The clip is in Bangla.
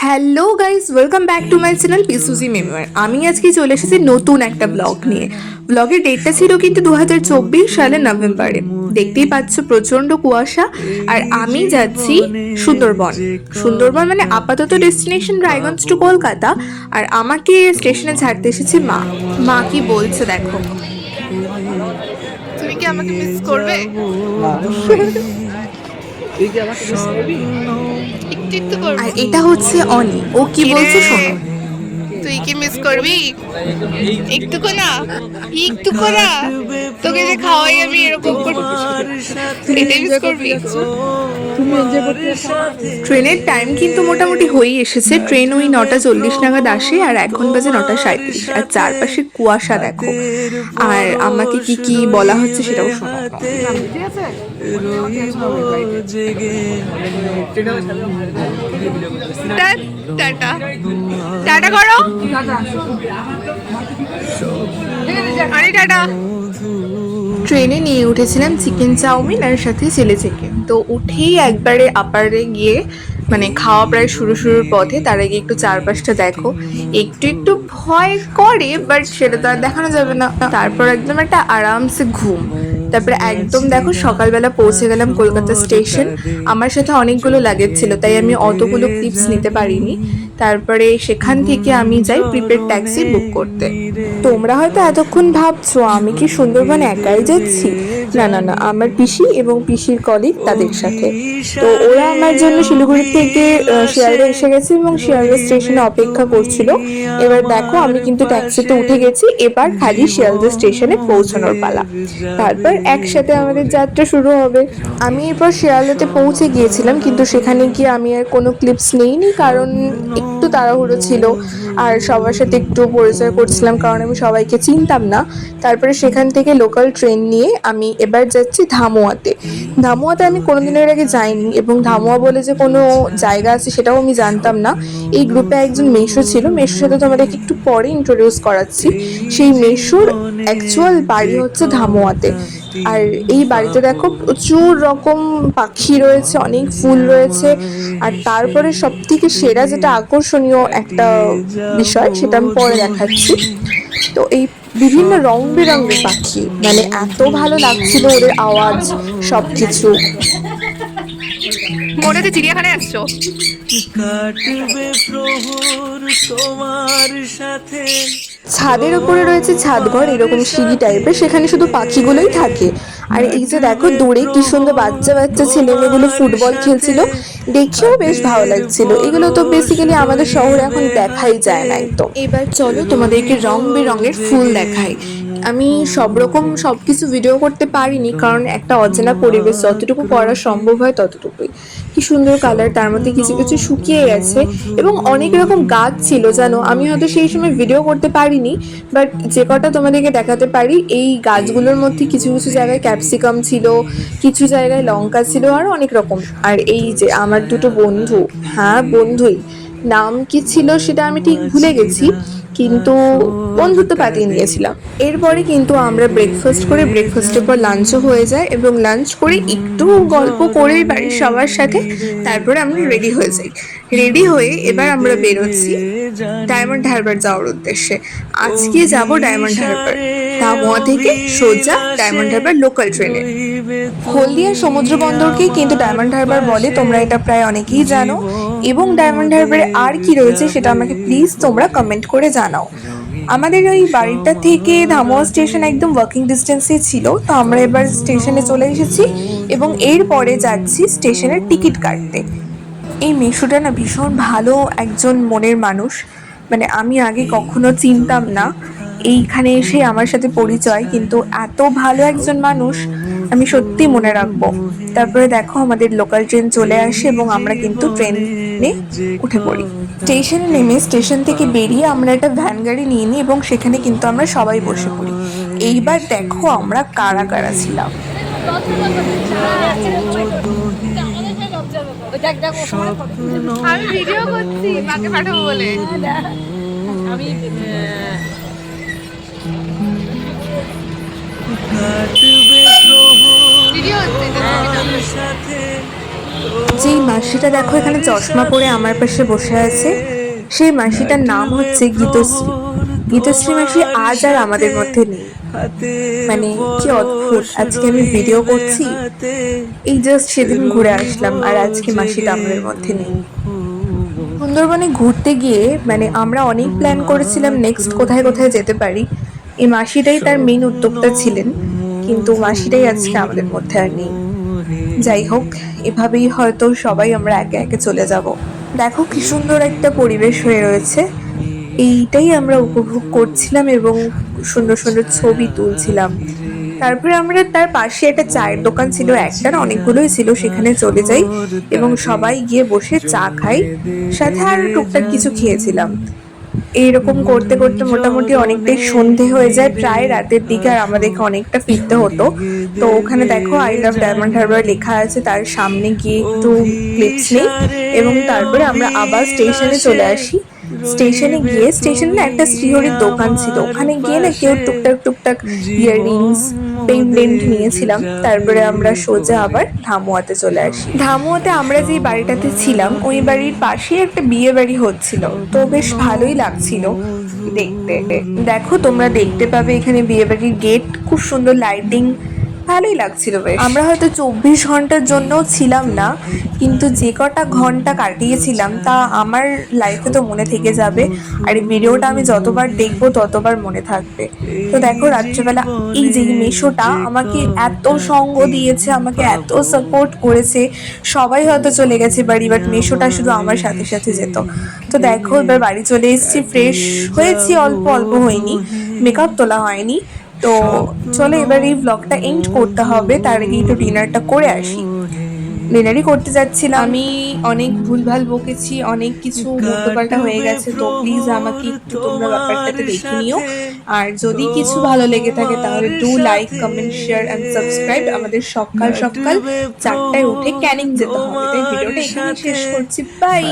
Hello guys, welcome back to my channel Pisuji memoir. আমি আজকে চলে এসেছি নতুন একটা ব্লগ নিয়ে। ব্লগের ডেটটা ছিল কিন্তু 2024 সালের নভেম্বরে। দেখতেই পাচ্ছ প্রচন্ড কুয়াশা। আর আমি যাচ্ছি সুন্দরবন। সুন্দরবন মানে আপাতত ডেস্টিনেশন রায়গঞ্জ টু কলকাতা। আর আমাকে স্টেশনে ছাড়তে এসেছে মা। মা কি বলছে দেখো। তুমি কি আমাকে মিস করবে? আর এটা হচ্ছে অনি, ও কি বলছে শোনো। তুই কি মিস করবি? একটুকু না, একটুকু না, তোকে যে খাওয়াই আমি এরকম এটাই মিস করবি? ট্রেনের টাইম কিন্তু মোটামুটি হয়েই এসেছে। ট্রেন ওই 9:40 নাগাদ আসে আর এখন বাজে 9:37। আর চারপাশে কুয়াশা দেখো। আর আমাকে কি কি বলা হচ্ছে সেটাও শোনো। টাটা টাটা করো। আরে টাটা। ট্রেনে নিয়ে উঠেছিলাম চিকেন চাউমিন আর সাথে চিলি চিকেন। তো উঠেই একবারে আপারে গিয়ে মানে খাওয়া প্রায় শুরুর পথে, তার আগে একটু চারপাশটা দেখো। একটু একটু ভয় করে, বাট সেটা তো আর দেখানো যাবে না। তারপর একদম একটা আরামসে ঘুম। তারপরে একদম দেখো সকালবেলা পৌঁছে গেলাম কলকাতা স্টেশন। আমার সাথে অনেকগুলো লাগেজ ছিল, তাই আমি অতগুলো ক্লিপস নিতে পারিনি। তারপরে সেখান থেকে আমি যাই প্রিপেড ট্যাক্সি বুক করতে। তোমরা হয়তো এতক্ষণ ভাবছো আমি কি সুন্দরবন একাই যাচ্ছি। না না না, আমার পিসি এবং পিসির কলিগ তাদের সাথে। তো ওরা আমার জন্য শিলিগুড়ি থেকে শিয়ালদা এসে গেছে এবং শিয়ালদা স্টেশনে অপেক্ষা করছিল। এবার দেখো আমি কিন্তু ট্যাক্সিতে উঠে গেছি, এবার খালি শিয়ালদা স্টেশনে পৌঁছানোর পালা। তারপর একসাথে আমাদের যাত্রা শুরু হবে। আমি এরপর শিয়ালদাতে পৌঁছে গিয়েছিলাম, কিন্তু সেখানে গিয়ে আমি আর কোনো ক্লিপস নেইনি, কারণ একটু তাড়াহুড়ো ছিল। আর সবার সাথে একটু পরিচয় করছিলাম, কারণ আমি সবাইকে চিনতাম না। তারপরে সেখান থেকে লোকাল ট্রেন নিয়ে আমি এবার যাচ্ছি ধামুয়াতে। ধামুয়াতে আমি কোনোদিনের আগে যাইনি, এবং ধামুয়া বলে যে কোনো জায়গা আছে সেটাও আমি জানতাম না। এই গ্রুপে একজন মেশো ছিল, মেশোর সাথে তোমাদেরকে একটু পরে ইন্ট্রোডিউস করাচ্ছি। সেই মেশোর অ্যাকচুয়াল বাড়ি হচ্ছে ধামুয়াতে। আর এই বাড়িতে দেখো প্রচুর রকম পাখি রয়েছে, অনেক ফুল রয়েছে। আর তারপরে সব থেকে সেরা যেটা আকর্ষণীয় একটা বিষয়, সেটা আমি পরে দেখাচ্ছি। তো এই বিভিন্ন রং বেরঙের পাখি, মানে এত ভালো লাগছিল ওদের আওয়াজ সবকিছু। মনে হচ্ছে চিড়িয়াখানায় আসছো। ছাদের উপরে রয়েছে ছাদঘর, এরকম সিঁড়ি টাইপের, সেখানে শুধু পাখিগুলোই থাকে। আর এই যে দেখো দূরে কি সুন্দর বাচ্চা বাচ্চা ছেলে মেয়েগুলো ফুটবল খেলছিল, দেখেও বেশ ভালো লাগছিল। এগুলো তো বেসিক্যালি আমাদের শহরে এখন দেখাই যায় না একদম। এবার চলো তোমাদেরকে রং বেরঙের ফুল দেখাই। আমি সব রকম সবকিছু ভিডিও করতে পারিনি, কারণ একটা অচেনা পরিবেশ, যতটুকু করা সম্ভব হয় ততটুকুই। কি সুন্দর কালার, তার মধ্যে কিছু কিছু শুকিয়ে গেছে এবং অনেক রকম গাছ ছিল জানো। আমি হয়তো সেই সময় ভিডিও করতে পারিনি, বাট যে কটা তোমাদেরকে দেখাতে পারি, এই গাছগুলোর মধ্যে কিছু কিছু জায়গায় ক্যাপসিকাম ছিল, কিছু জায়গায় লঙ্কা ছিল, আর অনেক রকম। আর এই যে আমার দুটো বন্ধু, হ্যাঁ বন্ধুই, নাম কি ছিল সেটা আমি ঠিক ভুলে গেছি, কিন্তু বন্ধুত্ব পাতিয়ে নিয়েছিলাম। এরপরে কিন্তু আমরা ব্রেকফাস্ট করে, ব্রেকফাস্টের পর লাঞ্চও হয়ে যায়, এবং লাঞ্চ করে একটু গল্প করে বাড়ির সবার সাথে তারপরে আমরা রেডি হয়ে যাই। রেডি হয়ে এবার আমরা বেরোচ্ছি ডায়মন্ড হারবার যাওয়ার উদ্দেশ্যে। আজকে যাব ডায়মন্ড হারবার, ধামুয়া থেকে সোজা ডায়মন্ড হারবার লোকাল ট্রেনে। হলদিয়া সমুদ্র বন্দরকে কিন্তু ডায়মন্ড হারবার বলে, তোমরা এটা প্রায় অনেকেই জানো। এবং ডায়মন্ড হারবারে আর কি রয়েছে সেটা আমাকে প্লিজ তোমরা কমেন্ট করে জানাও। আমাদের ওই বাড়িটা থেকে ধামুয়া স্টেশন একদম ওয়াকিং ডিস্টেন্সে ছিল। তো আমরা এবার স্টেশনে চলে এসেছি এবং এরপরে যাচ্ছি স্টেশনের টিকিট কাটতে। এই মেশোটা না ভীষণ ভালো একজন মনের মানুষ, মানে আমি আগে কখনো চিনতাম না, এইখানে এসে আমার সাথে পরিচয়। কিন্তু এত ভালো একজন মানুষ আমি সত্যি মনে রাখবো। তারপরে দেখো আমাদের লোকাল ট্রেন চলে আসে এবং আমরা কিন্তু ট্রেনে উঠে পড়ি। স্টেশনে নেমে স্টেশন থেকে বেরিয়ে আমরা একটা ভ্যান গাড়ি নিয়ে নিই এবং সেখানে কিন্তু আমরা সবাই বসে পড়ি। এইবার দেখো আমরা কারা কারা ছিলাম। আমি ভিডিও করছি, মাকে পাঠাবো বলে। আমি ভিডিও হচ্ছে। যেই মাসিটা দেখো এখানে চশমা পরে আমার পাশে বসে আছে, সেই মাসিটার নাম হচ্ছে গীতশ্রী। গীতশ্রী মাসি আজ আর আমাদের মধ্যে নেই। মানে কি অদ্ভুত, আজকে আমি ভিডিও করছি, এই জাস্ট সেদিন ঘুরে আসলাম আর আজকে মাসিটা আমাদের মধ্যে নেই। সুন্দরবনে ঘুরতে গিয়ে মানে আমরা অনেক প্ল্যান করেছিলাম নেক্সট কোথায় কোথায় যেতে পারি। এই মাসিটাই তার মেন উদ্যোক্তা ছিলেন, কিন্তু মাসিটাই আজকে আমাদের মধ্যে আর নেই। যাই হোক, এভাবেই হয়তো সবাই আমরা একে একে চলে যাব। দেখো কি সুন্দর একটা পরিবেশ হয়ে রয়েছে, এইটাই আমরা উপভোগ করছিলাম এবং সুন্দর সুন্দর ছবি তুলছিলাম। তারপরে আমরা তার পাশে একটা চায়ের দোকান ছিল, একটা না অনেকগুলোই ছিল, সেখানে চলে যাই এবং সবাই গিয়ে বসে চা খাই, সাথে আর টুকটাক কিছু খেয়েছিলাম। এইরকম করতে করতে মোটামুটি অনেকটাই সন্ধে হয়ে যায়, প্রায় রাতের দিকে, আর আমাদেরকে অনেকটা ফিরতে হতো। তো ওখানে দেখো আই লাভ ডায়মন্ড হারবার লেখা আছে, তার সামনে গিয়ে একটু ক্লিপস নেই এবং তারপরে আমরা আবার স্টেশনে চলে আসি। স্টেশনে গিয়ে স্টেশনে একটা শ্রীহরির দোকান ছিল, ওখানে গিয়ে না কেউ টুকটাক টুকটাক ইয়াররিংস পেন্ডেন্ট নিয়েছিলাম। তারপরে আমরা সোজা আবার ধামুয়াতে চলে আসি। ধামুয়াতে আমরা যে বাড়িটাতে ছিলাম ওই বাড়ির পাশে একটা বিয়ে বাড়ি হচ্ছিল, তো বেশ ভালোই লাগছিল দেখতে। দেখো তোমরা দেখতে পাবে এখানে বিয়ে বাড়ির গেট, খুব সুন্দর লাইটিং, ভালোই লাগছিল বেশ। আমরা হয়তো 24 ঘন্টার জন্য ছিলাম না, কিন্তু যে কটা ঘন্টা কাটিয়েছিলাম তা আমার লাইফে তো মনে থেকে যাবে, আর এই ভিডিওটা আমি যতবার দেখবো ততবার মনে থাকবে। তো দেখো রাত্রেবেলা এই যে মেশোটা আমাকে এত সঙ্গ দিয়েছে, আমাকে এত সাপোর্ট করেছে, সবাই হয়তো চলে গেছে বাড়ি, বাট মেশোটা শুধু আমার সাথে সাথে যেত। তো দেখো এবার বাড়ি চলে এসেছি, ফ্রেশ হয়েছি, অল্প অল্প হয়নি, মেকআপ তোলা হয়নি। তো চলো এবার এই ব্লগটা এন্ড করতে হবে, তার আগে একটু ডিনারটা করে আসি। ডিনারই করতে যাচ্ছিলাম। আমি অনেক ভুলভাল বকেছি, অনেক কিছু উল্টোপাল্টা হয়ে গেছে, তো প্লিজ আমাকে একটু তোমরা ব্যাপারটাতে দেখে নিও। আর যদি কিছু ভালো লেগে থাকে তাহলে do like, comment, share and subscribe. আমাদের সকাল সকাল 4টায় উঠে ক্যানিং যেতে হবে, তাই ভিডিওটা এখানেই শেষ করছি। বাই।